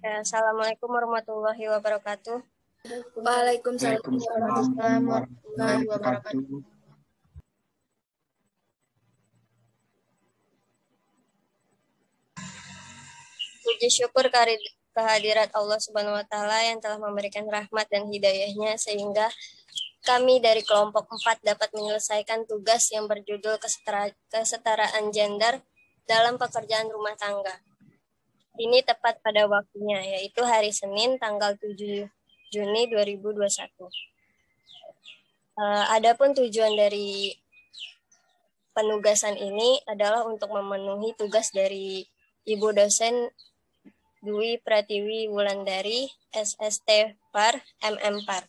Assalamualaikum warahmatullahi wabarakatuh. Waalaikumsalam Waalaikumsalam warahmatullahi wabarakatuh. Puji syukur kehadirat Allah Subhanahu wa Ta'ala yang telah memberikan rahmat dan hidayahnya sehingga kami dari kelompok 4 dapat menyelesaikan tugas yang berjudul kesetaraan gender dalam pekerjaan rumah tangga. Ini tepat pada waktunya, yaitu hari Senin tanggal 7 Juni 2021. Adapun tujuan dari penugasan ini adalah untuk memenuhi tugas dari Ibu dosen Dwi Pratiwi Wulandari, SST PAR, MM PAR.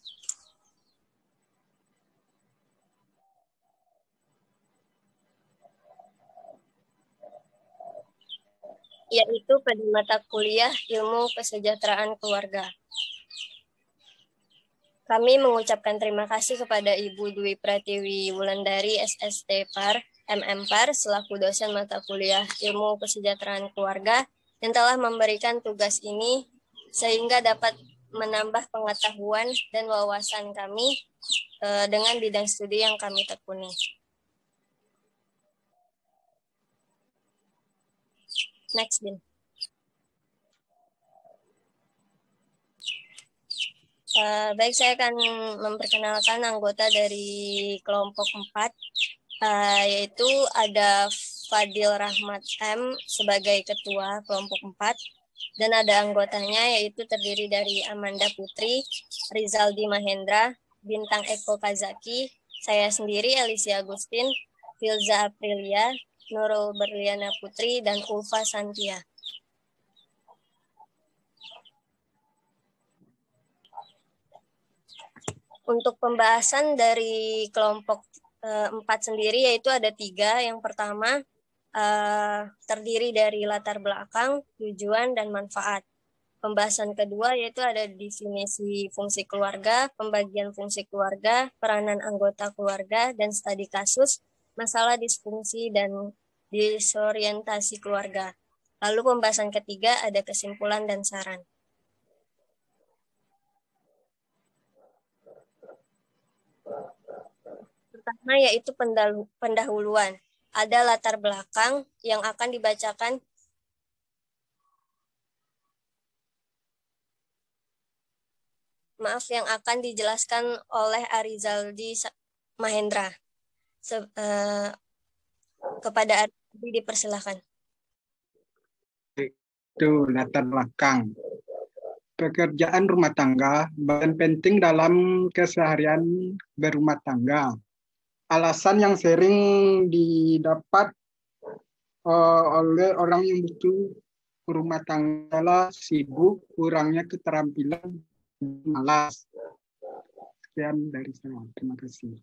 Yaitu pada mata kuliah Ilmu Kesejahteraan Keluarga. Kami mengucapkan terima kasih kepada Ibu Dwi Pratiwi Wulandari, SST PAR, MM PAR, selaku dosen mata kuliah Ilmu Kesejahteraan Keluarga, yang telah memberikan tugas ini sehingga dapat menambah pengetahuan dan wawasan kami dengan bidang studi yang kami tekuni. Next, Din. Baik, saya akan memperkenalkan anggota dari kelompok 4, yaitu ada Fadil Rahmat M sebagai ketua kelompok 4, dan ada anggotanya yaitu terdiri dari Amanda Putri, Rizaldi Mahendra, Bintang Eko Kazaki, saya sendiri Alicia Agustin, Filza Aprilia, Nurul Berliana Putri, dan Ulfa Santia. Untuk pembahasan dari kelompok 4 sendiri yaitu ada 3. Yang pertama terdiri dari latar belakang, tujuan, dan manfaat. Pembahasan kedua yaitu ada definisi fungsi keluarga, pembagian fungsi keluarga, peranan anggota keluarga, dan studi kasus, masalah disfungsi dan disorientasi keluarga. Lalu pembahasan ketiga ada kesimpulan dan saran. Pertama yaitu pendahuluan. Ada latar belakang yang akan dibacakan yang akan dijelaskan oleh Arizaldi Mahendra. Kepada Arizaldi dipersilakan. Itu latar belakang. Pekerjaan rumah tangga bagian penting dalam keseharian berumah tangga. Alasan yang sering didapat oleh orang yang butuh rumah tangga adalah sibuk, kurangnya keterampilan, malas. Sekian dari saya. Terima kasih.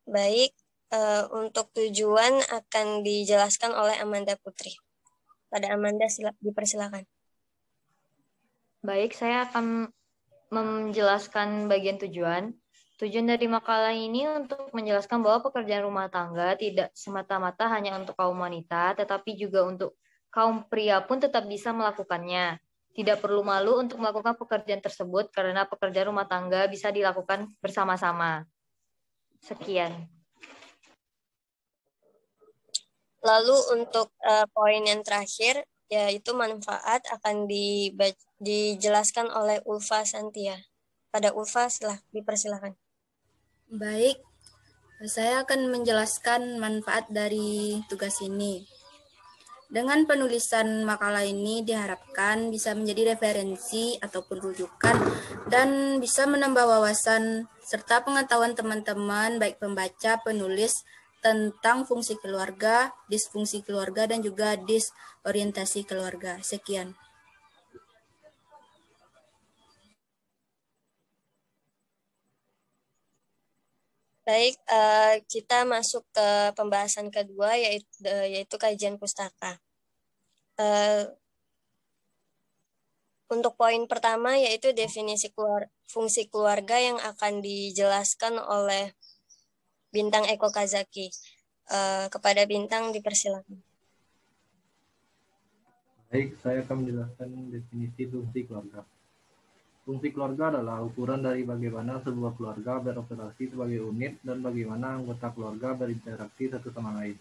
Baik, untuk tujuan akan dijelaskan oleh Amanda Putri. Pada Amanda dipersilakan. Baik, saya akan menjelaskan bagian tujuan. Tujuan dari makalah ini untuk menjelaskan bahwa pekerjaan rumah tangga tidak semata-mata hanya untuk kaum wanita, tetapi juga untuk kaum pria pun tetap bisa melakukannya. Tidak perlu malu untuk melakukan pekerjaan tersebut karena pekerjaan rumah tangga bisa dilakukan bersama-sama. Sekian. Lalu untuk poin yang terakhir, yaitu manfaat akan dijelaskan oleh Ulfa Santia. Pada Ulfa, dipersilakan. Baik, saya akan menjelaskan manfaat dari tugas ini. Dengan penulisan makalah ini diharapkan bisa menjadi referensi ataupun rujukan dan bisa menambah wawasan serta pengetahuan teman-teman baik pembaca, penulis tentang fungsi keluarga, disfungsi keluarga, dan juga disorientasi keluarga. Sekian. Baik, kita masuk ke pembahasan kedua yaitu kajian pustaka. Untuk poin pertama yaitu definisi fungsi keluarga yang akan dijelaskan oleh Bintang Eko Kazaki. Kepada Bintang dipersilakan. Baik, saya akan menjelaskan definisi fungsi keluarga. Fungsi keluarga adalah ukuran dari bagaimana sebuah keluarga beroperasi sebagai unit dan bagaimana anggota keluarga berinteraksi satu sama lain.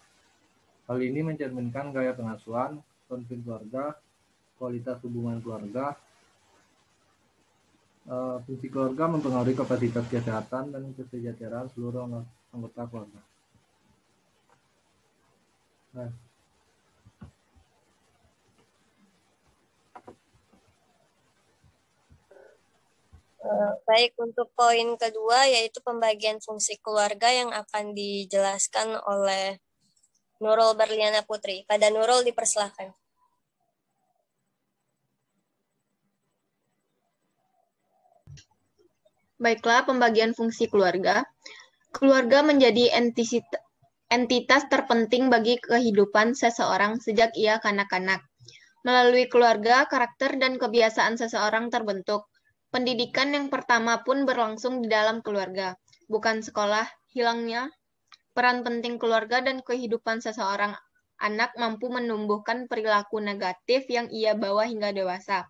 Hal ini mencerminkan gaya pengasuhan, konflik keluarga, kualitas hubungan keluarga. Fungsi keluarga mempengaruhi kapasitas kesehatan dan kesejahteraan seluruh anggota keluarga. Nah, Baik, untuk poin kedua yaitu pembagian fungsi keluarga yang akan dijelaskan oleh Nurul Berliana Putri. Pada Nurul dipersilakan. Baiklah, pembagian fungsi keluarga. Keluarga menjadi entitas terpenting bagi kehidupan seseorang sejak ia kanak-kanak. Melalui keluarga, karakter dan kebiasaan seseorang terbentuk. Pendidikan yang pertama pun berlangsung di dalam keluarga, bukan sekolah. Hilangnya peran penting keluarga dan kehidupan seseorang anak mampu menumbuhkan perilaku negatif yang ia bawa hingga dewasa.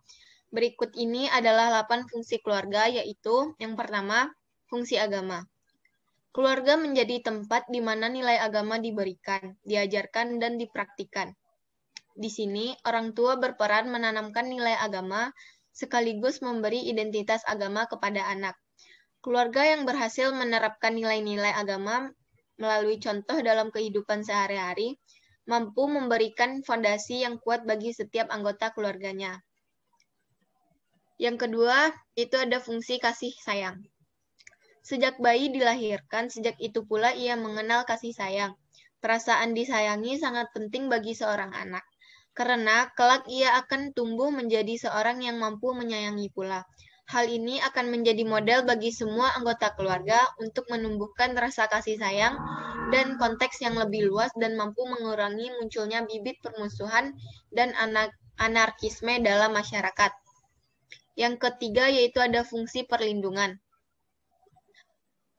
Berikut ini adalah 8 fungsi keluarga, yaitu yang pertama, fungsi agama. Keluarga menjadi tempat di mana nilai agama diberikan, diajarkan, dan dipraktikkan. Di sini, orang tua berperan menanamkan nilai agama sekaligus memberi identitas agama kepada anak. Keluarga yang berhasil menerapkan nilai-nilai agama melalui contoh dalam kehidupan sehari-hari mampu memberikan fondasi yang kuat bagi setiap anggota keluarganya. Yang kedua, itu ada fungsi kasih sayang. Sejak bayi dilahirkan, sejak itu pula ia mengenal kasih sayang. Perasaan disayangi sangat penting bagi seorang anak, karena kelak ia akan tumbuh menjadi seorang yang mampu menyayangi pula. Hal ini akan menjadi model bagi semua anggota keluarga untuk menumbuhkan rasa kasih sayang dan konteks yang lebih luas dan mampu mengurangi munculnya bibit permusuhan dan anarkisme dalam masyarakat. Yang ketiga yaitu ada fungsi perlindungan.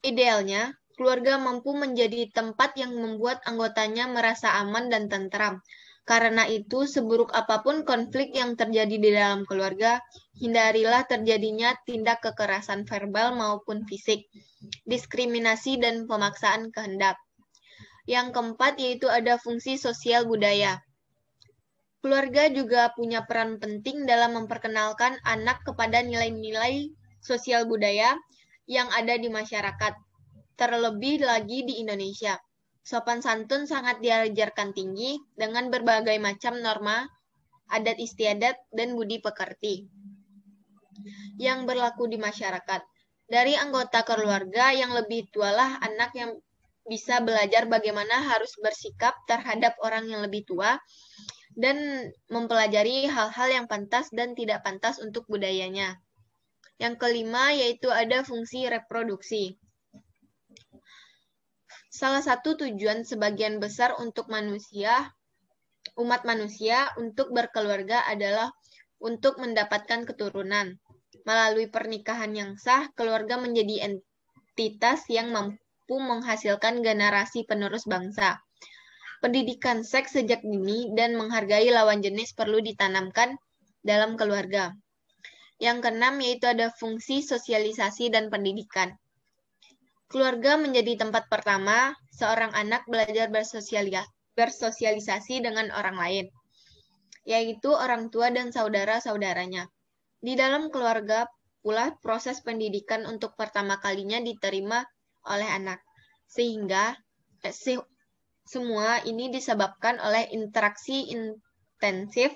Idealnya, keluarga mampu menjadi tempat yang membuat anggotanya merasa aman dan tentram. Karena itu, seburuk apapun konflik yang terjadi di dalam keluarga, hindarilah terjadinya tindak kekerasan verbal maupun fisik, diskriminasi dan pemaksaan kehendak. Yang keempat yaitu ada fungsi sosial budaya. Keluarga juga punya peran penting dalam memperkenalkan anak kepada nilai-nilai sosial budaya yang ada di masyarakat, terlebih lagi di Indonesia. Sopan santun sangat diajarkan tinggi dengan berbagai macam norma, adat istiadat, dan budi pekerti yang berlaku di masyarakat. Dari anggota keluarga yang lebih tualah anak yang bisa belajar bagaimana harus bersikap terhadap orang yang lebih tua dan mempelajari hal-hal yang pantas dan tidak pantas untuk budayanya. Yang kelima yaitu ada fungsi reproduksi. Salah satu tujuan sebagian besar untuk umat manusia untuk berkeluarga adalah untuk mendapatkan keturunan. Melalui pernikahan yang sah, keluarga menjadi entitas yang mampu menghasilkan generasi penerus bangsa. Pendidikan seks sejak dini dan menghargai lawan jenis perlu ditanamkan dalam keluarga. Yang keenam yaitu ada fungsi sosialisasi dan pendidikan. Keluarga menjadi tempat pertama seorang anak belajar bersosialisasi dengan orang lain, yaitu orang tua dan saudara-saudaranya. Di dalam keluarga pula proses pendidikan untuk pertama kalinya diterima oleh anak, sehingga semua ini disebabkan oleh interaksi intensif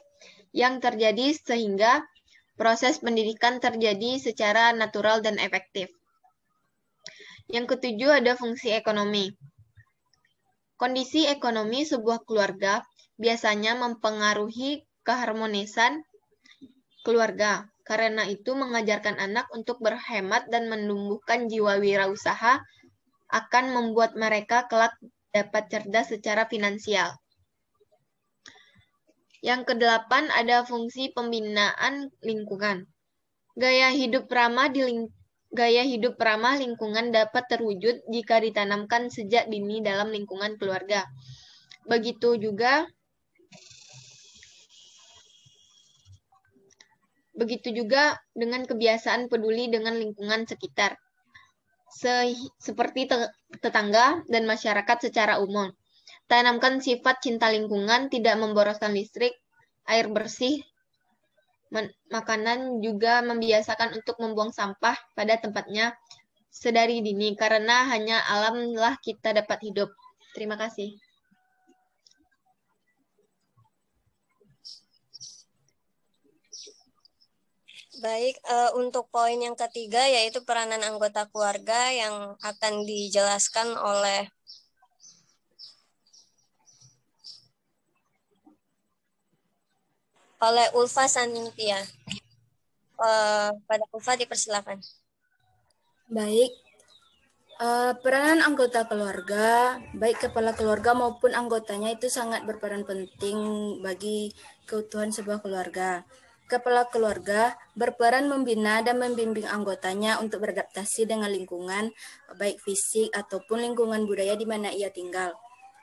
yang terjadi sehingga proses pendidikan terjadi secara natural dan efektif. Yang ketujuh ada fungsi ekonomi. Kondisi ekonomi sebuah keluarga biasanya mempengaruhi keharmonisan keluarga. Karena itu mengajarkan anak untuk berhemat dan menumbuhkan jiwa wirausaha akan membuat mereka kelak dapat cerdas secara finansial. Yang kedelapan ada fungsi pembinaan lingkungan. Gaya hidup ramah di Gaya hidup ramah lingkungan dapat terwujud jika ditanamkan sejak dini dalam lingkungan keluarga. Begitu juga dengan kebiasaan peduli dengan lingkungan sekitar, seperti tetangga dan masyarakat secara umum. Tanamkan sifat cinta lingkungan, tidak memboroskan listrik, air bersih, makanan, juga membiasakan untuk membuang sampah pada tempatnya sedari dini, karena hanya alamlah kita dapat hidup. Terima kasih. Baik, untuk poin yang ketiga yaitu peranan anggota keluarga yang akan dijelaskan oleh Ulfa Saningtia. Pada Ulfa dipersilakan. Baik, peranan anggota keluarga, baik kepala keluarga maupun anggotanya itu sangat berperan penting bagi keutuhan sebuah keluarga. Kepala keluarga berperan membina dan membimbing anggotanya untuk beradaptasi dengan lingkungan, baik fisik ataupun lingkungan budaya di mana ia tinggal.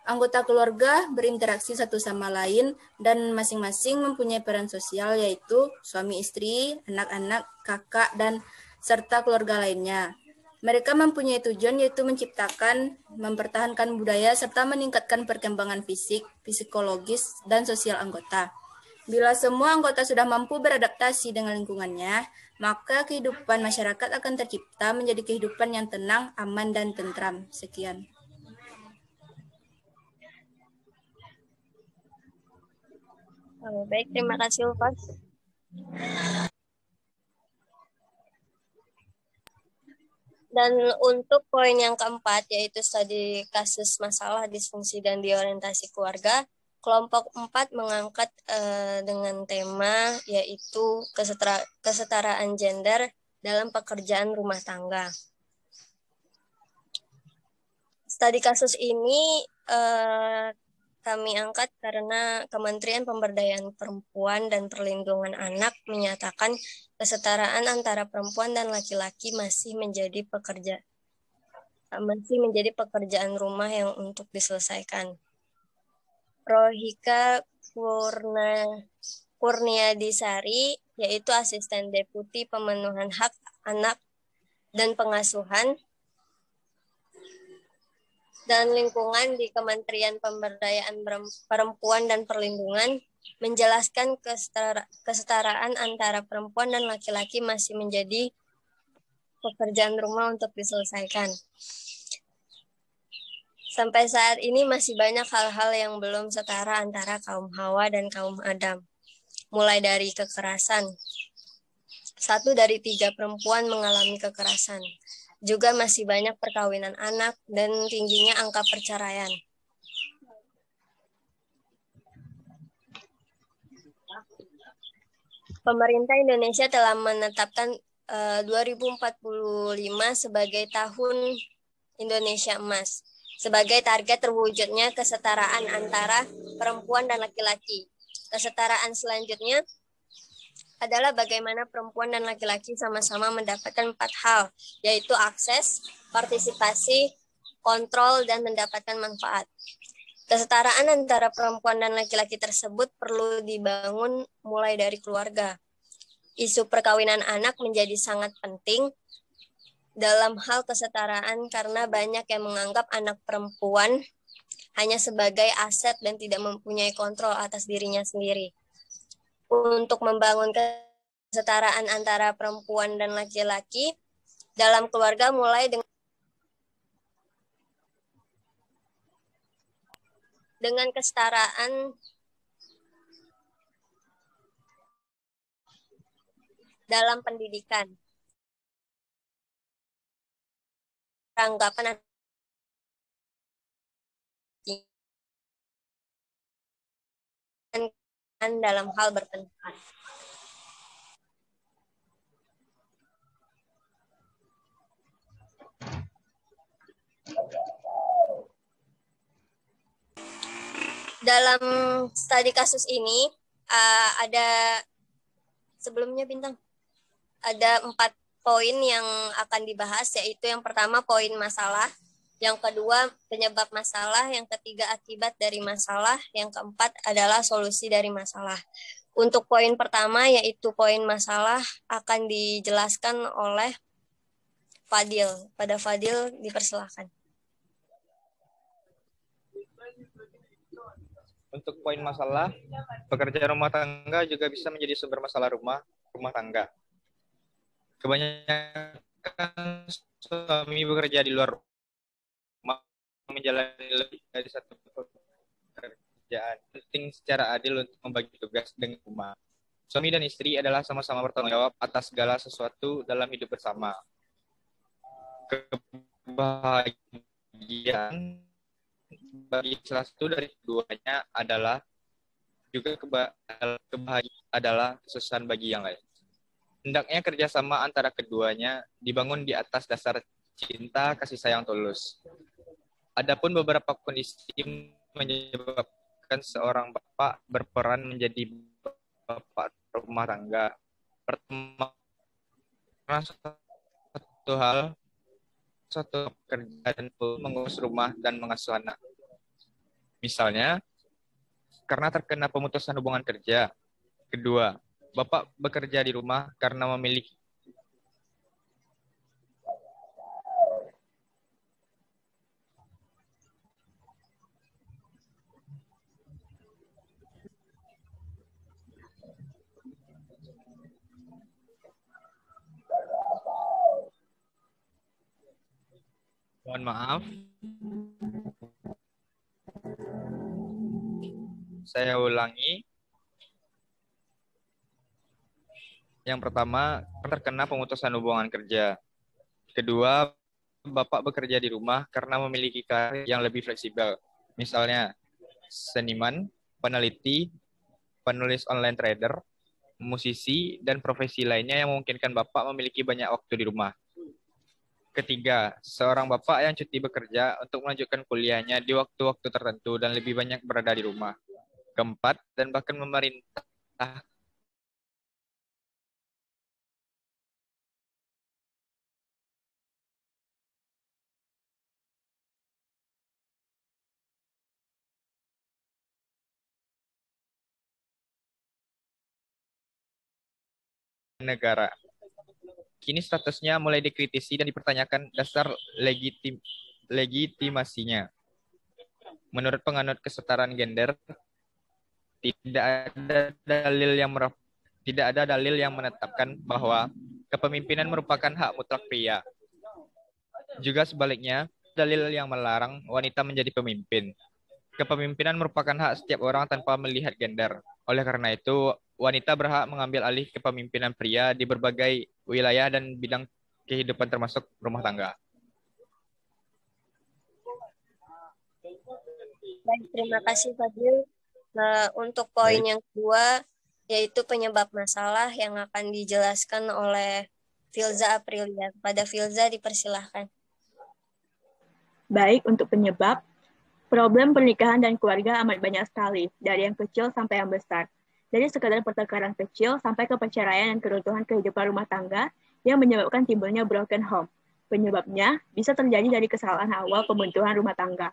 Anggota keluarga berinteraksi satu sama lain dan masing-masing mempunyai peran sosial, yaitu suami istri, anak-anak, kakak, dan serta keluarga lainnya. Mereka mempunyai tujuan yaitu menciptakan, mempertahankan budaya, serta meningkatkan perkembangan fisik, psikologis, dan sosial anggota. Bila semua anggota sudah mampu beradaptasi dengan lingkungannya, maka kehidupan masyarakat akan tercipta menjadi kehidupan yang tenang, aman, dan tentram. Sekian. Baik, terima kasih Ulfa. Dan untuk poin yang keempat, yaitu studi kasus masalah disfungsi dan diorientasi keluarga, kelompok 4 mengangkat dengan tema yaitu kesetaraan gender dalam pekerjaan rumah tangga. Studi kasus ini kami angkat karena Kementerian Pemberdayaan Perempuan dan Perlindungan Anak menyatakan kesetaraan antara perempuan dan laki-laki masih menjadi pekerjaan rumah yang untuk diselesaikan. Rohika Kurniadisari, yaitu Asisten Deputi Pemenuhan Hak Anak dan Pengasuhan dan Lingkungan di Kementerian Pemberdayaan Perempuan dan Perlindungan, menjelaskan kesetaraan antara perempuan dan laki-laki masih menjadi pekerjaan rumah untuk diselesaikan. Sampai saat ini masih banyak hal-hal yang belum setara antara kaum Hawa dan kaum Adam. Mulai dari kekerasan. 1 dari 3 perempuan mengalami kekerasan. Juga masih banyak perkawinan anak dan tingginya angka perceraian. Pemerintah Indonesia telah menetapkan 2045 sebagai tahun Indonesia Emas, sebagai target terwujudnya kesetaraan antara perempuan dan laki-laki. Kesetaraan selanjutnya adalah bagaimana perempuan dan laki-laki sama-sama mendapatkan 4 hal, yaitu akses, partisipasi, kontrol, dan mendapatkan manfaat. Kesetaraan antara perempuan dan laki-laki tersebut perlu dibangun mulai dari keluarga. Isu perkawinan anak menjadi sangat penting dalam hal kesetaraan karena banyak yang menganggap anak perempuan hanya sebagai aset dan tidak mempunyai kontrol atas dirinya sendiri. Untuk membangun kesetaraan antara perempuan dan laki-laki dalam keluarga mulai dengan kesetaraan dalam pendidikan. Anggapan dalam hal berpendapat. Dalam studi kasus ini ada sebelumnya Bintang ada 4 poin yang akan dibahas, yaitu yang pertama poin masalah, yang kedua penyebab masalah, yang ketiga akibat dari masalah, yang keempat adalah solusi dari masalah. Untuk poin pertama yaitu poin masalah akan dijelaskan oleh Fadil. Pada Fadil dipersilakan. Untuk poin masalah, pekerjaan rumah tangga juga bisa menjadi sumber masalah rumah tangga. Kebanyakan suami bekerja di luar rumah, menjalani lebih dari satu pekerjaan. Penting secara adil untuk membagi tugas dengan rumah. Suami dan istri adalah sama-sama bertanggung jawab atas segala sesuatu dalam hidup bersama. Kebahagiaan bagi salah satu dari keduanya adalah juga kebahagiaan adalah kesusahan bagi yang lain. Hendaknya kerjasama antara keduanya dibangun di atas dasar cinta, kasih sayang tulus. Adapun beberapa kondisi menyebabkan seorang bapak berperan menjadi bapak rumah tangga. Pertama, satu pekerjaan mengurus rumah dan mengasuh anak. Misalnya, karena terkena pemutusan hubungan kerja. Kedua, bapak bekerja di rumah karena memiliki mohon maaf. Saya ulangi. Yang pertama, terkena pemutusan hubungan kerja. Kedua, bapak bekerja di rumah karena memiliki karir yang lebih fleksibel. Misalnya, seniman, peneliti, penulis online trader, musisi, dan profesi lainnya yang memungkinkan bapak memiliki banyak waktu di rumah. Ketiga, seorang bapak yang cuti bekerja untuk melanjutkan kuliahnya di waktu-waktu tertentu dan lebih banyak berada di rumah. Keempat, dan bahkan memerintah negara. Kini statusnya mulai dikritisi dan dipertanyakan dasar legitimasinya. Menurut penganut kesetaraan gender, tidak ada dalil yang menetapkan bahwa kepemimpinan merupakan hak mutlak pria. Juga sebaliknya, dalil yang melarang wanita menjadi pemimpin. Kepemimpinan merupakan hak setiap orang tanpa melihat gender. Oleh karena itu, wanita berhak mengambil alih kepemimpinan pria di berbagai wilayah dan bidang kehidupan termasuk rumah tangga. Baik, terima kasih Fadil. Untuk poin yang kedua, yaitu penyebab masalah yang akan dijelaskan oleh Filza Aprilia. Pada Filza dipersilahkan. Baik, untuk penyebab, problem pernikahan dan keluarga amat banyak sekali, dari yang kecil sampai yang besar. Dari sekadar pertengkaran kecil sampai ke perceraian dan keruntuhan kehidupan rumah tangga yang menyebabkan timbulnya broken home. Penyebabnya bisa terjadi dari kesalahan awal pembentukan rumah tangga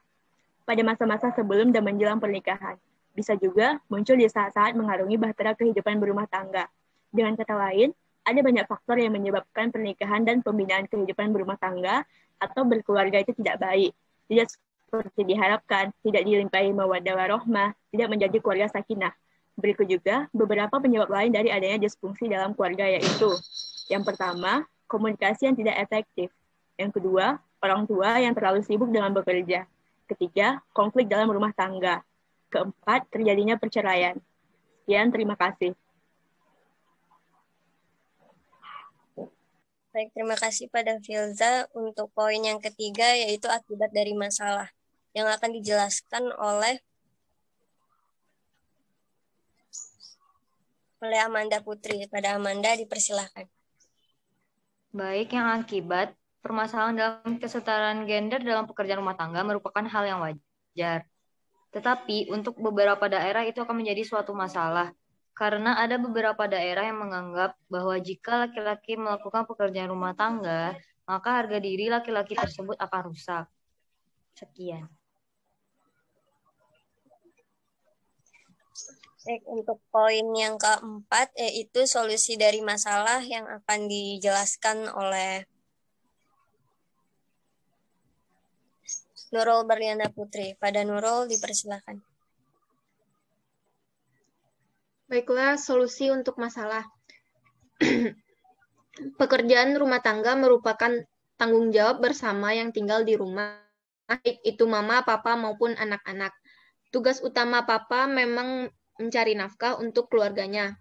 pada masa-masa sebelum dan menjelang pernikahan. Bisa juga muncul di saat-saat mengarungi bahtera kehidupan berumah tangga. Dengan kata lain, ada banyak faktor yang menyebabkan pernikahan dan pembinaan kehidupan berumah tangga atau berkeluarga itu tidak baik, tidak seperti diharapkan, tidak dilimpahi mawaddah warahmah, tidak menjadi keluarga sakinah. Berikut juga beberapa penyebab lain dari adanya disfungsi dalam keluarga, yaitu yang pertama, komunikasi yang tidak efektif. Yang kedua, orang tua yang terlalu sibuk dengan bekerja. Ketiga, konflik dalam rumah tangga. Keempat, terjadinya perceraian. Sekian, terima kasih. Baik, terima kasih pada Filza. Untuk poin yang ketiga, yaitu akibat dari masalah, yang akan dijelaskan oleh Amanda Putri. Pada Amanda dipersilahkan. Baik, yang akibat permasalahan dalam kesetaraan gender dalam pekerjaan rumah tangga merupakan hal yang wajar. Tetapi untuk beberapa daerah itu akan menjadi suatu masalah. Karena ada beberapa daerah yang menganggap bahwa jika laki-laki melakukan pekerjaan rumah tangga, maka harga diri laki-laki tersebut akan rusak. Sekian. Baik, untuk poin yang keempat, yaitu solusi dari masalah yang akan dijelaskan oleh Nurul Berliana Putri. Pada Nurul, dipersilakan. Baiklah, solusi untuk masalah. Pekerjaan rumah tangga merupakan tanggung jawab bersama yang tinggal di rumah, baik itu mama, papa, maupun anak-anak. Tugas utama papa memang mencari nafkah untuk keluarganya.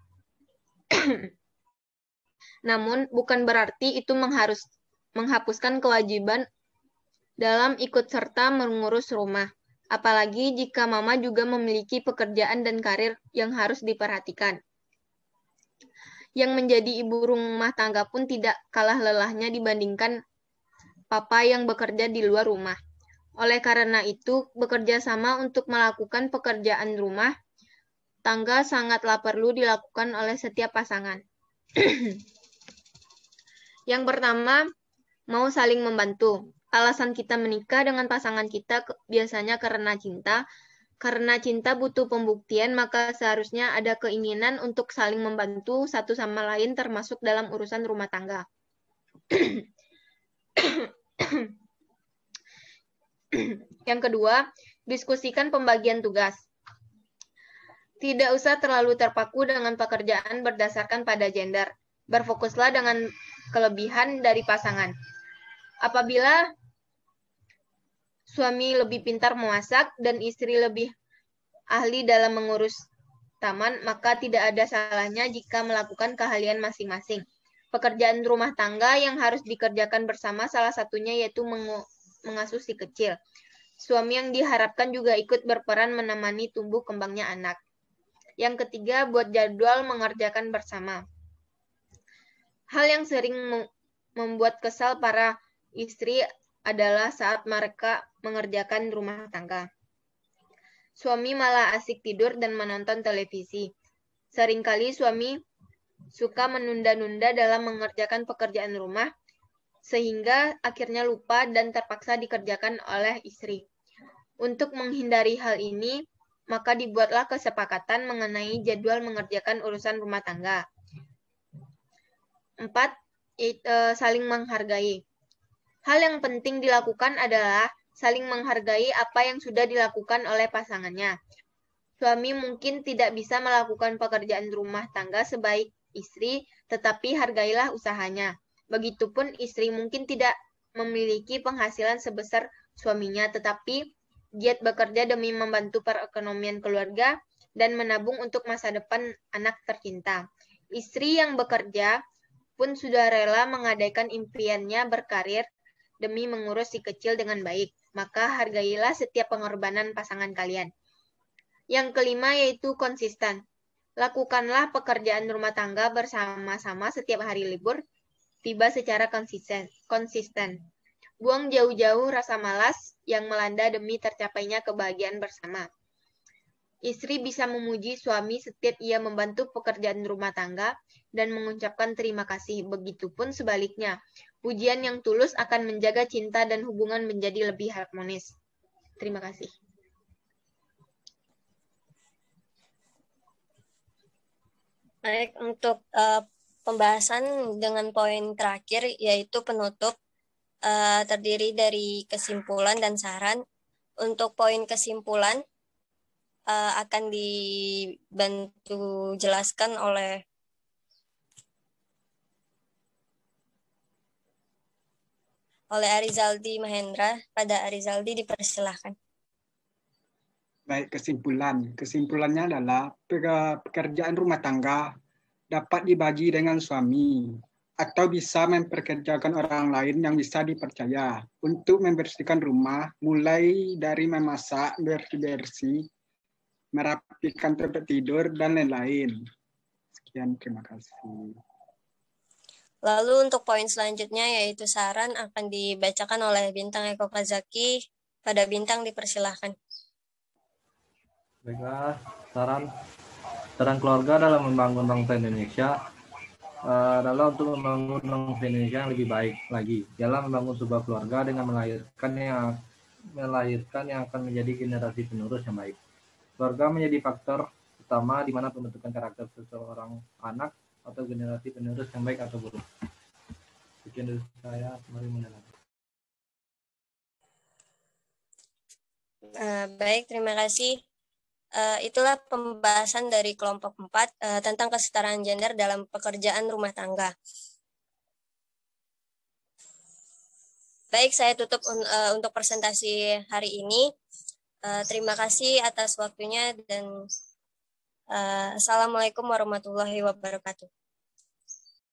Namun, bukan berarti itu menghapuskan kewajiban dalam ikut serta mengurus rumah. Apalagi jika mama juga memiliki pekerjaan dan karir yang harus diperhatikan. Yang menjadi ibu rumah tangga pun tidak kalah lelahnya dibandingkan papa yang bekerja di luar rumah. Oleh karena itu, bekerja sama untuk melakukan pekerjaan rumah tangga sangatlah perlu dilakukan oleh setiap pasangan. Yang pertama, mau saling membantu. Alasan kita menikah dengan pasangan kita biasanya karena cinta. Karena cinta butuh pembuktian, maka seharusnya ada keinginan untuk saling membantu satu sama lain termasuk dalam urusan rumah tangga. Yang kedua, diskusikan pembagian tugas. Tidak usah terlalu terpaku dengan pekerjaan berdasarkan pada gender. Berfokuslah dengan kelebihan dari pasangan. Apabila suami lebih pintar memasak dan istri lebih ahli dalam mengurus taman, maka tidak ada salahnya jika melakukan keahlian masing-masing. Pekerjaan rumah tangga yang harus dikerjakan bersama salah satunya yaitu mengasuh si kecil. Suami yang diharapkan juga ikut berperan menemani tumbuh kembangnya anak. Yang ketiga, buat jadwal mengerjakan bersama. Hal yang sering membuat kesal para istri adalah saat mereka mengerjakan rumah tangga. Suami malah asik tidur dan menonton televisi. Seringkali suami suka menunda-nunda dalam mengerjakan pekerjaan rumah, sehingga akhirnya lupa dan terpaksa dikerjakan oleh istri. Untuk menghindari hal ini, maka dibuatlah kesepakatan mengenai jadwal mengerjakan urusan rumah tangga. 4. Saling menghargai. Hal yang penting dilakukan adalah saling menghargai apa yang sudah dilakukan oleh pasangannya. Suami mungkin tidak bisa melakukan pekerjaan rumah tangga sebaik istri, tetapi hargailah usahanya. Begitupun istri mungkin tidak memiliki penghasilan sebesar suaminya, tetapi giat bekerja demi membantu perekonomian keluarga dan menabung untuk masa depan anak tercinta. Istri yang bekerja pun sudah rela menggadaikan impiannya berkarir demi mengurus si kecil dengan baik. Maka hargailah setiap pengorbanan pasangan kalian. Yang kelima yaitu konsisten. Lakukanlah pekerjaan rumah tangga bersama-sama setiap hari libur tiba secara konsisten. Buang jauh-jauh rasa malas yang melanda demi tercapainya kebahagiaan bersama. Istri bisa memuji suami setiap ia membantu pekerjaan rumah tangga dan mengucapkan terima kasih. Begitupun sebaliknya, pujian yang tulus akan menjaga cinta dan hubungan menjadi lebih harmonis. Terima kasih. Baik, untuk pembahasan dengan poin terakhir yaitu penutup, terdiri dari kesimpulan dan saran. Untuk poin kesimpulan akan dibantu jelaskan oleh Arizaldi Mahendra. Pada Arizaldi dipersilahkan. Baik, kesimpulan. Kesimpulannya adalah pekerjaan rumah tangga dapat dibagi dengan suami atau bisa memperkerjakan orang lain yang bisa dipercaya untuk membersihkan rumah, mulai dari memasak, bersih-bersih, merapikan tempat tidur, dan lain-lain. Sekian, terima kasih. Lalu untuk poin selanjutnya yaitu saran akan dibacakan oleh Bintang Eko Kazaki. Pada Bintang dipersilahkan. Baiklah, saran. Peran keluarga dalam membangun bangsa Indonesia adalah untuk membangun bangsa Indonesia yang lebih baik lagi. Dalam membangun sebuah keluarga dengan melahirkan yang akan menjadi generasi penerus yang baik. Keluarga menjadi faktor utama di mana pembentukan karakter seseorang anak atau generasi penerus yang baik atau buruk. Sekian dari saya, mari mendengar. Baik, terima kasih. Itulah pembahasan dari kelompok 4 tentang kesetaraan gender dalam pekerjaan rumah tangga. Baik, saya tutup untuk presentasi hari ini. Terima kasih atas waktunya dan Assalamualaikum warahmatullahi wabarakatuh.